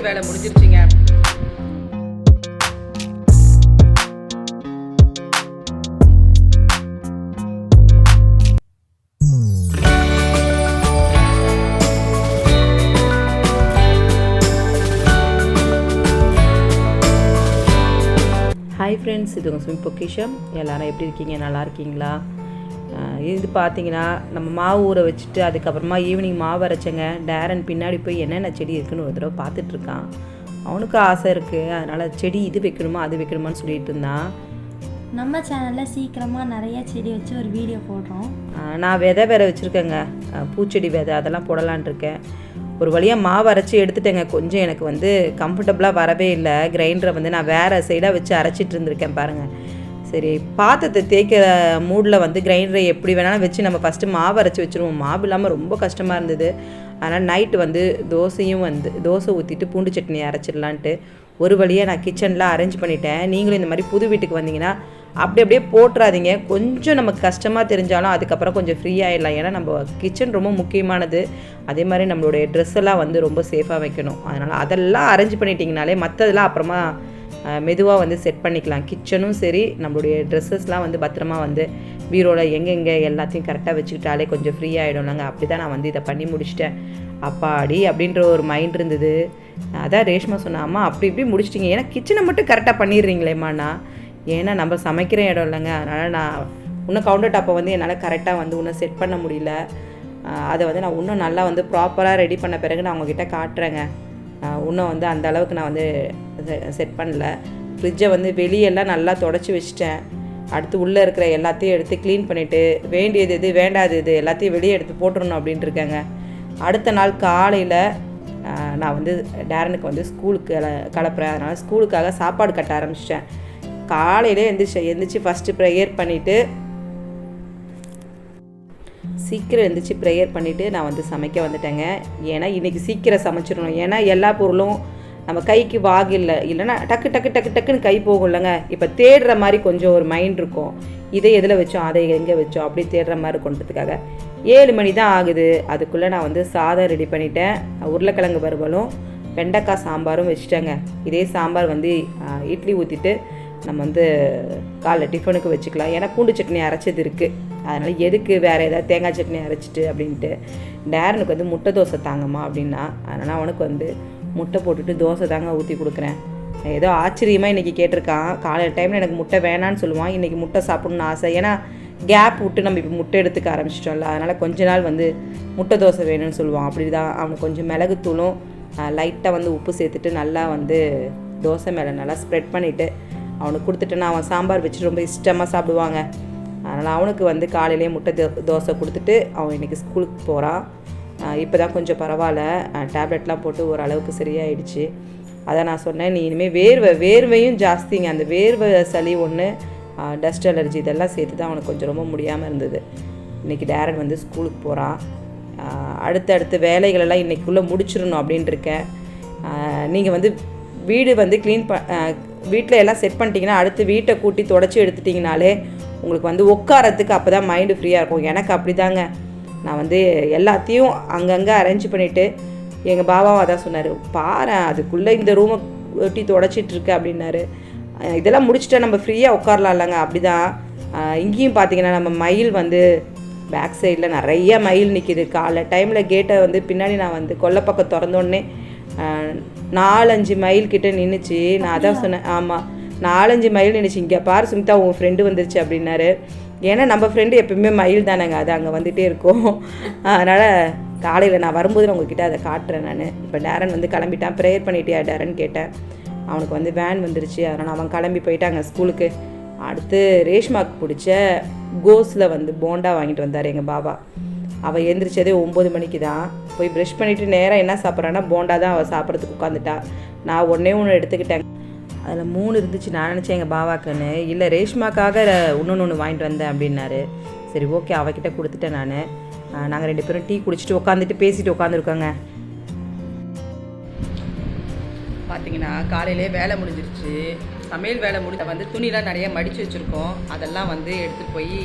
வேலை முடிஞ்சிருச்சுங்க. Hi friends, இது உங்கள் சுமிpokkisham. எல்லோரும் எப்படி இருக்கீங்க? நல்லா இருக்கீங்களா? இது பார்த்தீங்கன்னா நம்ம மாவு ஊற வச்சுட்டு அதுக்கப்புறமா ஈவினிங் மாவு அரைச்சேங்க. டேரன் பின்னாடி போய் என்னென்ன செடி இருக்குன்னு ஒரு தடவை பார்த்துட்ருக்கான். அவனுக்கு ஆசை இருக்குது, அதனால் செடி இது வைக்கணுமா அது வைக்கணுமான்னு சொல்லிட்டு இருந்தான். நம்ம சேனலில் சீக்கிரமாக நிறைய செடி வச்சு ஒரு வீடியோ போடுறோம். நான் விதை வேறு வச்சுருக்கேங்க, பூச்செடி விதை அதெல்லாம் போடலான் இருக்கேன். ஒரு வழியாக மாவு அரைச்சி எடுத்துட்டேங்க. கொஞ்சம் எனக்கு வந்து கம்ஃபர்டபுளாக வரவே இல்லை. கிரைண்டரை வந்து நான் வேறு சைடாக வச்சு அரைச்சிட்டு இருந்திருக்கேன் பாருங்கள். சரி, பாத்திரத்தை தேய்க்கிற மூடில் வந்து கிரைண்டரை எப்படி வேணாலும் வச்சு நம்ம ஃபஸ்ட்டு மாவு அரைச்சி வச்சுருவோம். மாவு இல்லாமல் ரொம்ப கஷ்டமாக இருந்தது. அதனால் நைட்டு வந்து தோசை ஊற்றிட்டு பூண்டு சட்னி அரைச்சிடலான்ட்டு ஒரு வழியாக நான் கிச்சனில் அரேஞ்ச் பண்ணிட்டேன். நீங்களும் இந்த மாதிரி புது வீட்டுக்கு வந்தீங்கன்னா அப்படியே போட்டுறாதீங்க. கொஞ்சம் நமக்கு கஷ்டமாக தெரிஞ்சாலும் அதுக்கப்புறம் கொஞ்சம் ஃப்ரீ ஆகிடலாம். ஏன்னா நம்ம கிச்சன் ரொம்ப முக்கியமானது. அதே மாதிரி நம்மளுடைய ட்ரெஸ் எல்லாம் வந்து ரொம்ப சேஃபாக வைக்கணும். அதனால் அதெல்லாம் அரேஞ்ச் பண்ணிட்டீங்கனாலே மற்றதெல்லாம் அப்புறமா மெதுவாக வந்து செட் பண்ணிக்கலாம். கிச்சனும் சரி, நம்மளுடைய ட்ரெஸ்ஸஸ்லாம் வந்து பத்திரமா வந்து பீரோவில் எங்கெங்கே எல்லாத்தையும் கரெக்டாக வச்சுக்கிட்டாலே கொஞ்சம் ஃப்ரீ ஆகிடும்லாங்க. அப்படி தான் நான் வந்து இதை பண்ணி முடிச்சிட்டேன். அப்பாடி அப்படின்ற ஒரு மைண்ட் இருந்தது. அதான் ரேஷ்மா சொன்னாம்மா அப்படி இப்படி முடிச்சிட்டிங்க, ஏன்னா கிச்சனை மட்டும் கரெக்டாக பண்ணிடுறீங்களேம்மாண்ணா. ஏன்னா நம்ம சமைக்கிற இடம் இல்லைங்க. அதனால் நான் இன்னும் கவுண்டர் டாப்பை வந்து என்னால் கரெக்டாக வந்து இன்னும் செட் பண்ண முடியல. அதை வந்து நான் இன்னும் நல்லா வந்து ப்ராப்பராக ரெடி பண்ண பிறகு நான் உங்ககிட்ட காட்டுறேங்க. இன்னும் வந்து அந்த அளவுக்கு நான் வந்து செட் பண்ணல. ஃப்ரிட்ஜை வந்து வெளியெல்லாம் நல்லா தொடச்சி வச்சிட்டேன். அடுத்து உள்ளே இருக்கிற எல்லாத்தையும் எடுத்து க்ளீன் பண்ணிவிட்டு வேண்டியது இது வேண்டாது இது எல்லாத்தையும் வெளியே எடுத்து போட்டுடணும் அப்படின்ட்டு இருக்கேங்க. அடுத்த நாள் காலையில் நான் வந்து டேரனுக்கு வந்து ஸ்கூலுக்கு கிளப்புறேன். அதனால் ஸ்கூலுக்காக சாப்பாடு கட்ட ஆரம்பிச்சிட்டேன். காலையிலே எந்திரிச்சு ஃபஸ்ட்டு சீக்கிரம் எழுந்திரிச்சு ப்ரேயர் பண்ணிவிட்டு நான் வந்து சமைக்க வந்துட்டேங்க. ஏன்னா இன்றைக்கி சீக்கிரம் சமைச்சிடணும். ஏன்னா எல்லா பொருளும் நம்ம கைக்கு இல்லைன்னா டக்குன்னு கை போகும் இல்லைங்க. இப்போ தேடுற மாதிரி கொஞ்சம் ஒரு மைண்ட் இருக்கும். இதை எதில் வச்சோம் அதை எங்கே வச்சோம் அப்படி தேடுற மாதிரி கொண்டதுக்காக 7 மணி தான் ஆகுது. அதுக்குள்ளே நான் வந்து சாதம் ரெடி பண்ணிட்டேன். உருளைக்கிழங்கு வறுவலும் வெண்டைக்காய் சாம்பாரும் வச்சுட்டேங்க. இதே சாம்பார் வந்து இட்லி ஊற்றிட்டு நம்ம வந்து காலைல டிஃபனுக்கு வச்சுக்கலாம். ஏன்னா பூண்டு சட்னி அரைச்சது இருக்குது. அதனால் எதுக்கு வேறு ஏதாவது தேங்காய் சட்னி அரைச்சிட்டு அப்படின்ட்டு. டேரனுக்கு வந்து முட்டை தோசை தாங்கம்மா அப்படின்னா, அதனால் அவனுக்கு வந்து முட்டை போட்டுட்டு தோசை தாங்க ஊற்றி கொடுக்குறேன். ஏதோ ஆச்சரியமாக இன்றைக்கி கேட்டிருக்கான். காலையில் டைமில் எனக்கு முட்டை வேணான்னு சொல்லுவான். இன்றைக்கி முட்டை சாப்பிட்ணுன்னு ஆசை. ஏன்னா கேப் விட்டு நம்ம இப்போ முட்டை எடுத்துக்க ஆரம்பிச்சிட்டோம்ல. அதனால் கொஞ்ச நாள் வந்து முட்டை தோசை வேணும்னு சொல்லுவான். அப்படி தான் அவனுக்கு கொஞ்சம் மிளகுத்தூளும் லைட்டாக வந்து உப்பு சேர்த்துட்டு நல்லா வந்து தோசை மேலே நல்லா ஸ்ப்ரெட் பண்ணிவிட்டு அவனுக்கு கொடுத்துட்டேன்னா அவன் சாம்பார் வச்சு ரொம்ப இஷ்டமாக சாப்பிடுவாங்க. அதனால் அவனுக்கு வந்து காலையிலே முட்டை தோசை கொடுத்துட்டு அவன் இன்றைக்கி ஸ்கூலுக்கு போகிறான். இப்போ தான் கொஞ்சம் பரவாயில்ல, டேப்லெட்லாம் போட்டு ஓரளவுக்கு சரியாயிடுச்சு. அதை நான் சொன்னேன், நீ இனிமேல் வேர்வையும் ஜாஸ்திங்க. அந்த வேர்வை சளி ஒன்று, டஸ்ட் அலர்ஜி இதெல்லாம் சேர்த்து தான் அவனுக்கு கொஞ்சம் ரொம்ப முடியாமல் இருந்தது. இன்றைக்கி டேரன் வந்து ஸ்கூலுக்கு போகிறான். அடுத்த வேலைகளெல்லாம் இன்றைக்குள்ளே முடிச்சிடணும் அப்படின்ட்டு இருக்கேன். நீங்கள் வந்து வீடு வந்து வீட்டில் எல்லாம் செட் பண்ணிட்டீங்கன்னா அடுத்து வீட்டை கூட்டி தொடச்சி எடுத்துட்டிங்கனாலே உங்களுக்கு வந்து உட்காரத்துக்கு அப்போ தான் மைண்டு ஃப்ரீயாக இருக்கும். எனக்கு அப்படி தாங்க. நான் வந்து எல்லாத்தையும் அங்கங்கே அரேஞ்ச் பண்ணிவிட்டு எங்கள் பாபாவை அதான் சொன்னார், பாரு அதுக்குள்ளே இந்த ரூமை ஒட்டி தொடச்சிட்ருக்கு அப்படின்னாரு. இதெல்லாம் முடிச்சுட்டா நம்ம ஃப்ரீயாக உட்காரலாம் இல்லைங்க. அப்படி தான் இங்கேயும் பார்த்தீங்கன்னா நம்ம மயில் வந்து பேக் சைடில் நிறைய மயில் நிற்கிது. காலை டைமில் கேட்டை வந்து பின்னாடி நான் வந்து கொல்லைப்பக்கம் திறந்தோடனே 4-5 மைல் கிட்டே நின்றுச்சு. நான் அதான் சொன்னேன், ஆமாம் 4-5 மைல் நின்றுச்சு. இங்கே பாரு சுமிதா உங்கள் ஃப்ரெண்டு வந்துருச்சு அப்படின்னாரு. ஏன்னா நம்ம ஃப்ரெண்டு எப்பவுமே மயில் தானேங்க, அது அங்கே வந்துகிட்டே இருக்கும். அதனால் காலையில் நான் வரும்போது நான் உங்ககிட்ட அதை காட்டுறேன். நான் இப்போ டேரன் வந்து கிளம்பிட்டான். ப்ரேயர் பண்ணிட்டியா டேரன் கேட்டேன். அவனுக்கு வந்து வேன் வந்துருச்சு. அதனால் அவன் கிளம்பி போயிட்டாங்க ஸ்கூலுக்கு. அடுத்து ரேஷ்மாவுக்கு பிடிச்ச கோஸில் வந்து போண்டா வாங்கிட்டு வந்தார் எங்கள் பாபா. அவள் எழுந்திரிச்சதே 9 மணிக்கு தான். போய் ப்ரஷ் பண்ணிவிட்டு நேராக என்ன சாப்பிட்றான்னா போண்டா தான் அவள் சாப்பிட்றதுக்கு உட்காந்துட்டா. நான் ஒன்று எடுத்துக்கிட்டேன். அதில் 3 இருந்துச்சு. நான் நினச்சேன் எங்கள் பாவாக்குன்னு, இல்லை ரேஷ்மாக்காக ஒன்று வாங்கிட்டு வந்தேன் அப்படின்னாரு. சரி ஓகே அவகிட்ட கொடுத்துட்டேன். நாங்கள் 2 பேரும் டீ குடிச்சிட்டு உட்காந்துட்டு பேசிட்டு உட்காந்துருக்கோங்க. பார்த்தீங்கன்னா காலையிலே வேலை முடிஞ்சிருச்சு. சமையல் வேலை வந்து துணிலாம் நிறைய மடித்து வச்சுருக்கோம். அதெல்லாம் வந்து எடுத்துகிட்டு போய்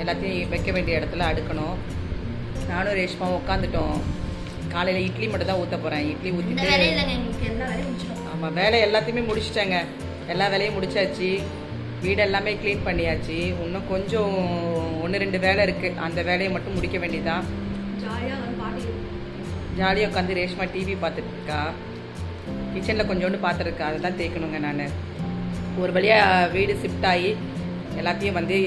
எல்லாத்தையும் வைக்க வேண்டிய இடத்துல அடுக்கணும். நானும் ரேஷ்மாவும் உட்காந்துட்டோம். காலையில் இட்லி மட்டும் தான் ஊற்ற போகிறேன். இட்லி ஊற்றிட்டு எல்லா வேலையும் முடிச்சிடும். ஆமாம், வேலை எல்லாத்தையுமே முடிச்சிட்டேங்க. எல்லா வேலையும் முடிச்சாச்சு. வீடு எல்லாமே க்ளீன் பண்ணியாச்சு. இன்னும் கொஞ்சம் 1-2 வேலை இருக்குது. அந்த வேலையை மட்டும் முடிக்க வேண்டியதான். ஜாலியாக உட்காந்து ரேஷ்மா டிவி பார்த்துட்டு இருக்கா. கிச்சனில் கொஞ்சோண்டு பார்த்துருக்கா, அதை தான் தேய்க்கணுங்க. நான் ஒரு வழியாக வீடு ஷிஃப்ட் ஆகி எல்லாத்தையும் வந்து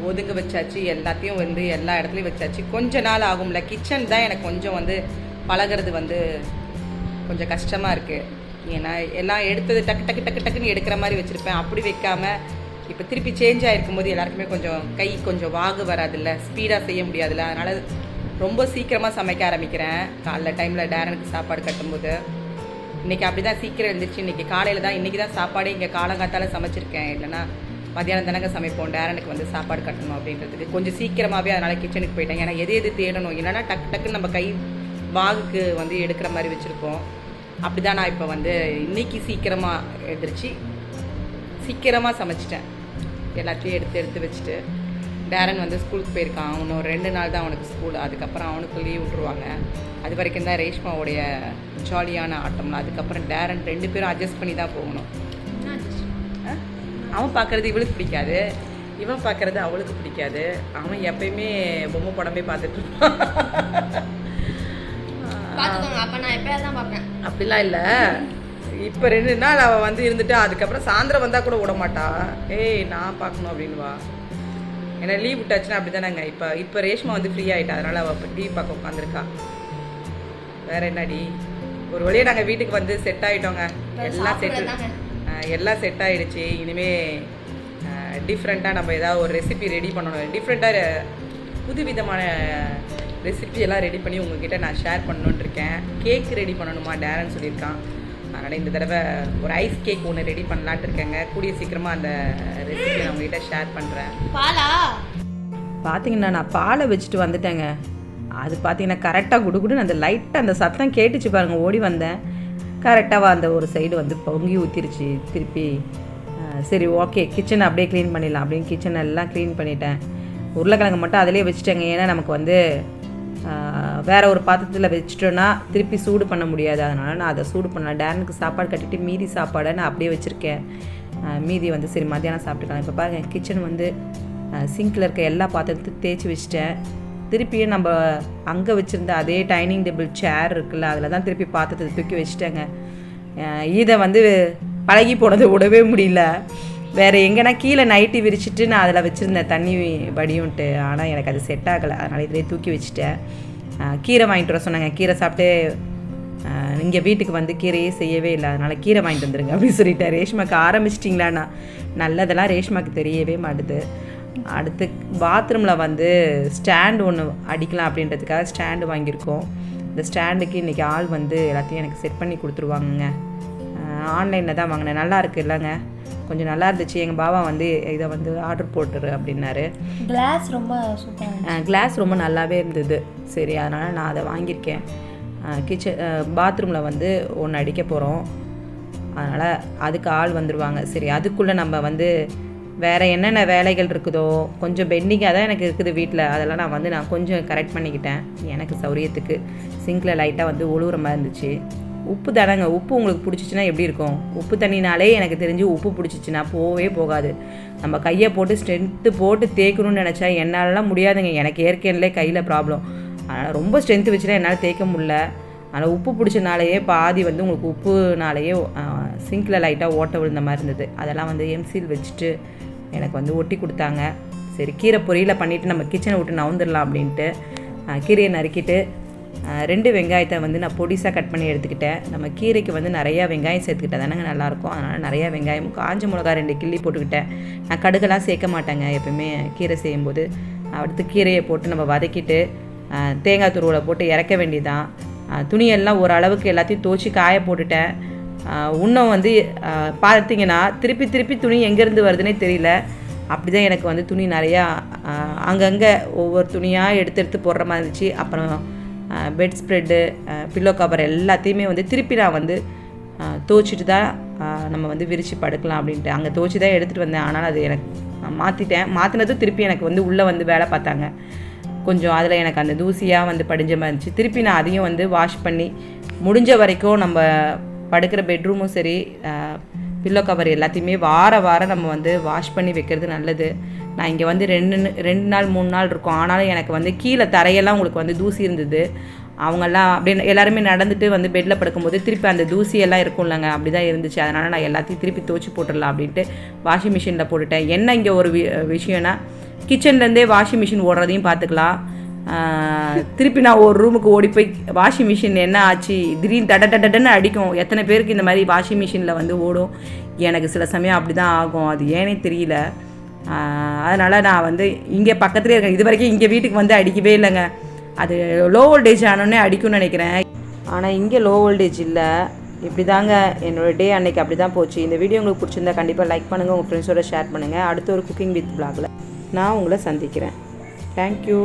ஒதுங்க வச்சாச்சு. எல்லாத்தையும் வந்து எல்லா இடத்துலையும் வச்சாச்சு. கொஞ்ச நாள் ஆகும்ல. கிச்சன் தான் எனக்கு கொஞ்சம் வந்து பழகிறது வந்து கொஞ்சம் கஷ்டமாக இருக்குது. ஏன்னா எல்லாம் எடுத்தது டக்கு டக்கு டக்கு டக்குன்னு எடுக்கிற மாதிரி வச்சுருப்பேன். அப்படி வைக்காமல் இப்போ திருப்பி சேஞ்ச் ஆகிருக்கும் போது எல்லாருக்குமே கொஞ்சம் கை கொஞ்சம் வாகு வராதில்ல, ஸ்பீடாக செய்ய முடியாதுல்ல. அதனால் ரொம்ப சீக்கிரமாக சமைக்க ஆரம்பிக்கிறேன். காலைல டைமில் டேரனுக்கு சாப்பாடு கட்டும்போது இன்றைக்கி அப்படி தான் சீக்கிரம் எழுந்திரிச்சு. இன்றைக்கி காலையில் தான் இன்றைக்கி தான் சாப்பாடு இங்கே காலங்காத்தால் சமைச்சிருக்கேன். இல்லைனா மத்தியானம் தானங்க சமைப்போம். டேரனுக்கு வந்து சாப்பாடு கட்டணும் அப்படின்றதுக்கு கொஞ்சம் சீக்கிரமாகவே அதனால் கிச்சனுக்கு போயிட்டேன். ஏன்னா எது தேடணும், இல்லைனா டக்கு டக்குன்னு நம்ம கை வாகுக்கு வந்து எடுக்கிற மாதிரி வச்சுருப்போம். அப்படி தான் நான் இப்போ வந்து இன்றைக்கி சீக்கிரமாக எழுந்திரிச்சு சீக்கிரமாக சமைச்சிட்டேன். எல்லாத்தையும் எடுத்து வச்சுட்டு டேரன் வந்து ஸ்கூலுக்கு போயிருக்கான். இன்னும் 2 நாள் தான் அவனுக்கு ஸ்கூல். அதுக்கப்புறம் அவனுக்கு லீவ் விட்ருவாங்க. அது வரைக்கும் தான் ரேஷ்மாவுடைய ஜாலியான ஆட்டம்லாம். அதுக்கப்புறம் டேரன் 2 பேரும் அட்ஜஸ்ட் பண்ணி தான் போகணும். அவன் பார்க்குறது இவளுக்கு பிடிக்காது, இவன் பார்க்குறது அவளுக்கு பிடிக்காது. அவன் எப்பயுமே பொம்மை படமே பார்த்துட்டு இருப்பான். அப்படிலாம் இல்லை. இப்போ 2 நாள் அவள் வந்து இருந்துட்டு அதுக்கப்புறம் சாயந்தரம் வந்தால் கூட விட மாட்டா. ஏய் நான் பார்க்கணும் அப்படின்வா. ஏன்னா லீவ் விட்டாச்சுன்னா அப்படி தானேங்க. இப்போ ரேஷ்மா வந்து ஃப்ரீ ஆகிட்டா. அதனால் அவள் இப்போ டிவி பார்க்க உட்காந்துருக்கா. வேறு என்னடி, ஒரு வழியாக நாங்கள் வீட்டுக்கு வந்து செட் ஆகிட்டோங்க. எல்லாம் செட் ஆகிடுச்சு. இனிமேல் டிஃப்ரெண்ட்டாக நம்ம ஏதாவது ஒரு ரெசிபி ரெடி பண்ணணும். டிஃப்ரெண்ட்டாக புதுவிதமான ரெசிபியெல்லாம் ரெடி பண்ணி உங்ககிட்ட நான் ஷேர் பண்ணணுன்னு இருக்கேன். கேக் ரெடி பண்ணணுமா டேரன் சொல்லியிருக்கான். அதனால் இந்த தடவை ஒரு ஐஸ் கேக் ஒன்று ரெடி பண்ணலான்ட்டு இருக்கேங்க. கூடிய சீக்கிரமாக அந்த ரெசிபி நான் உங்ககிட்ட ஷேர் பண்ணுறேன். பார்த்தீங்கன்னா நான் பாலை வச்சுட்டு வந்துட்டேங்க. அது பார்த்தீங்கன்னா கரெக்டாக குடுகுடுன்னு அந்த லைட்டாக அந்த சத்தம் கேட்டுச்சு பாருங்கள். ஓடி வந்தேன். கரெக்டாக அந்த ஒரு சைடு வந்து பொங்கி ஊற்றிருச்சு. திருப்பி சரி ஓகே கிச்சனை அப்படியே க்ளீன் பண்ணிடலாம் அப்படின்னு கிச்சனை எல்லாம் க்ளீன் பண்ணிட்டேன். உருளைக்கிழங்கு மட்டும் அதிலே வச்சுட்டேங்க. ஏன்னா நமக்கு வந்து வேறு ஒரு பாத்திரத்தில் வச்சுட்டோன்னா திருப்பி சூடு பண்ண முடியாது. அதனால் நான் அதை சூடு பண்ணலாம். டேரனுக்கு சாப்பாடு கட்டிட்டு மீதி சாப்பாடை நான் அப்படியே வச்சுருக்கேன். மீதி வந்து சரி மத்தியானம் சாப்பிட்டுக்கலாம். இப்போ பாருங்கள் கிச்சன் வந்து சிங்கில் இருக்க எல்லா பாத்திரத்தையும் தேய்ச்சி வச்சுட்டேன். திருப்பியும் நம்ம அங்கே வச்சுருந்த அதே டைனிங் டேபிள் சேர் இருக்குல்ல, அதில் தான் திருப்பி பாத்திரத்தை தூக்கி வச்சுட்டேங்க. இதை வந்து பழகி போனதை விடவே முடியல. வேறு எங்கன்னா கீழே நைட்டி விரிச்சிட்டு நான் அதில் வச்சுருந்தேன் தண்ணி வடியும்ட்டு. ஆனால் எனக்கு அது செட் ஆகலை. அதனால் இதிலே தூக்கி வச்சுட்டேன். கீரை வாங்கிட்டு வர சொன்னாங்க. கீரை சாப்பிட்டு இங்கே வீட்டுக்கு வந்து கீரையே செய்யவே இல்லை. அதனால் கீரை வாங்கிட்டு வந்துடுங்க அப்படின்னு சொல்லிட்டேன். ரேஷ்மாக்கு ஆரம்பிச்சிட்டிங்களாண்ணா நல்லதெல்லாம் ரேஷ்மாக்கு தெரியவே மாட்டுது. அடுத்து பாத்ரூமில் வந்து ஸ்டாண்டு ஒன்று அடிக்கலாம் அப்படின்றதுக்காக ஸ்டாண்டு வாங்கியிருக்கோம். இந்த ஸ்டாண்டுக்கு இன்றைக்கி ஆள் வந்து எல்லாத்தையும் எனக்கு செட் பண்ணி கொடுத்துருவாங்கங்க. ஆன்லைனில் தான் வாங்கினேன். நல்லா இருக்குது இல்லைங்க, கொஞ்சம் நல்லா இருந்துச்சு. எங்கள் பாபா வந்து இதை வந்து ஆர்டர் போட்டுரு அப்படின்னாரு. கிளாஸ் ரொம்ப சூப்பராக, கிளாஸ் ரொம்ப நல்லாவே இருந்தது. சரி அதனால் நான் அதை வாங்கியிருக்கேன். பாத்ரூமில் வந்து ஒன்று அடிக்க போகிறோம். அதனால் அதுக்கு ஆள் வந்துடுவாங்க. சரி அதுக்குள்ளே நம்ம வந்து வேறு என்னென்ன வேலைகள் இருக்குதோ கொஞ்சம் பெண்டிங்காக தான் எனக்கு இருக்குது வீட்டில். அதெல்லாம் நான் கொஞ்சம் கரெக்ட் பண்ணிக்கிட்டேன் எனக்கு சௌரியத்துக்கு. சிங்கில் லைட்டாக வந்து ஒழுகுற மாதிரி இருந்துச்சு. உப்பு தானேங்க, உப்பு உங்களுக்கு பிடிச்சிச்சின்னா எப்படி இருக்கும்? உப்பு தண்ணினாலே எனக்கு தெரிஞ்சு உப்பு பிடிச்சிச்சின்னா போவே போகாது. நம்ம கையை போட்டு ஸ்ட்ரென்த்து போட்டு தேய்க்கணும்னு நினச்சா என்னாலலாம் முடியாதுங்க. எனக்கு ஏற்கனவே கையில் ப்ராப்ளம். அதனால் ரொம்ப ஸ்ட்ரென்த்து வச்சுன்னா என்னால் தேய்க்க முடியல. அதனால் உப்பு பிடிச்சனாலேயே பாதி வந்து உங்களுக்கு உப்புனாலேயே சிங்கில் லைட்டாக ஓட்ட விழுந்த மாதிரி இருந்தது. அதெல்லாம் வந்து எம்சில் வச்சுட்டு எனக்கு வந்து ஒட்டி கொடுத்தாங்க. சரி கீரை பொரியலை பண்ணிவிட்டு நம்ம கிச்சனை விட்டு நவுந்துடலாம் அப்படின்ட்டு கீரையை நறுக்கிட்டு 2 வெங்காயத்தை வந்து நான் பொடிசாக கட் பண்ணி எடுத்துக்கிட்டேன். நம்ம கீரைக்கு வந்து நிறையா வெங்காயம் சேர்த்துக்கிட்டா தானேங்க நல்லாயிருக்கும். அதனால் நிறையா வெங்காயம், காஞ்ச மிளகா 2 கிள்ளி போட்டுக்கிட்டேன். நான் கடுகெல்லாம் சேர்க்க மாட்டேங்க எப்பவுமே கீரை செய்யும்போது. அடுத்து கீரையை போட்டு நம்ம வதக்கிட்டு தேங்காய் துருவலை போட்டு இறக்க வேண்டியதான். துணியெல்லாம் ஓரளவுக்கு எல்லாத்தையும் துவச்சி காய போட்டுட்டேன். இன்னும் வந்து பார்த்திங்கன்னா திருப்பி துணி எங்கேருந்து வருதுன்னே தெரியல. அப்படி தான் எனக்கு வந்து துணி நிறையா அங்கங்கே ஒவ்வொரு துணியாக எடுத்து போடுற மாதிரி இருந்துச்சு. அப்புறம் பெட் ஸ்ப்ரெட்டு, பில்லோ கவர் எல்லாத்தையுமே வந்து திருப்பி நான் வந்து துவச்சிட்டு தான் நம்ம வந்து விரித்து படுக்கலாம் அப்படின்ட்டு அங்கே துவச்சி தான் எடுத்துகிட்டு வந்தேன். ஆனால் அது எனக்கு மாற்றிட்டேன். மாற்றினதும் திருப்பி எனக்கு வந்து உள்ளே வந்து வேலை பார்த்தாங்க. கொஞ்சம் அதில் எனக்கு அந்த தூசியாக வந்து படிஞ்ச மாதிரி இருந்துச்சு. திருப்பி நான் அதையும் வந்து வாஷ் பண்ணி முடிஞ்ச வரைக்கும் நம்ம படுக்கிற பெட்ரூமும் சரி பில்லோ கவர் எல்லாத்தையுமே வாரம் நம்ம வந்து வாஷ் பண்ணி வைக்கிறது நல்லது. நான் இங்கே வந்து 2 நாள் 3 நாள் இருக்கும். ஆனாலும் எனக்கு வந்து கீழே தரையெல்லாம் உங்களுக்கு வந்து தூசி இருந்தது. அவங்கெல்லாம் அப்படியே எல்லாருமே நடந்துட்டு வந்து பெட்டில் படுக்கும்போது திருப்பி அந்த தூசியெல்லாம் இருக்கும் இல்லைங்க, அப்படி தான் இருந்துச்சு. அதனால் நான் எல்லாத்தையும் திருப்பி துவச்சி போட்டுடலாம் அப்படின்ட்டு வாஷிங் மிஷினில் போட்டுட்டேன். என்ன இங்கே ஒரு விஷயம்னா கிச்சன்லேருந்தே வாஷிங் மிஷின் ஓடுறதையும் பார்த்துக்கலாம். திருப்பி நான் ஒரு ரூமுக்கு ஓடி போய் வாஷிங் மிஷின் என்ன ஆச்சு திடீர்னு டடன்னு அடிக்கும். எத்தனை பேருக்கு இந்த மாதிரி வாஷிங் மிஷினில் வந்து ஓடும்? எனக்கு சில சமயம் அப்படி தான் ஆகும், அது ஏனே தெரியல. அதனால் நான் வந்து இங்கே பக்கத்துலேயே இருக்கேன். இது வரைக்கும் இங்கே வீட்டுக்கு வந்து அடிக்கவே இல்லைங்க. அது லோ வோல்டேஜ் ஆனோடனே அடிக்கும்னு நினைக்கிறேன். ஆனால் இங்கே லோ வோல்டேஜ் இல்லை. இப்படி தாங்க என்னோடய டே அன்னைக்கு அப்படி தான் போச்சு. இந்த வீடியோ உங்களுக்கு பிடிச்சிருந்தா கண்டிப்பாக லைக் பண்ணுங்கள், உங்கள் ஃப்ரெண்ட்ஸோட ஷேர் பண்ணுங்கள். அடுத்த ஒரு குக்கிங் வித் vlogல நான் உங்களை சந்திக்கிறேன். தேங்க்யூ.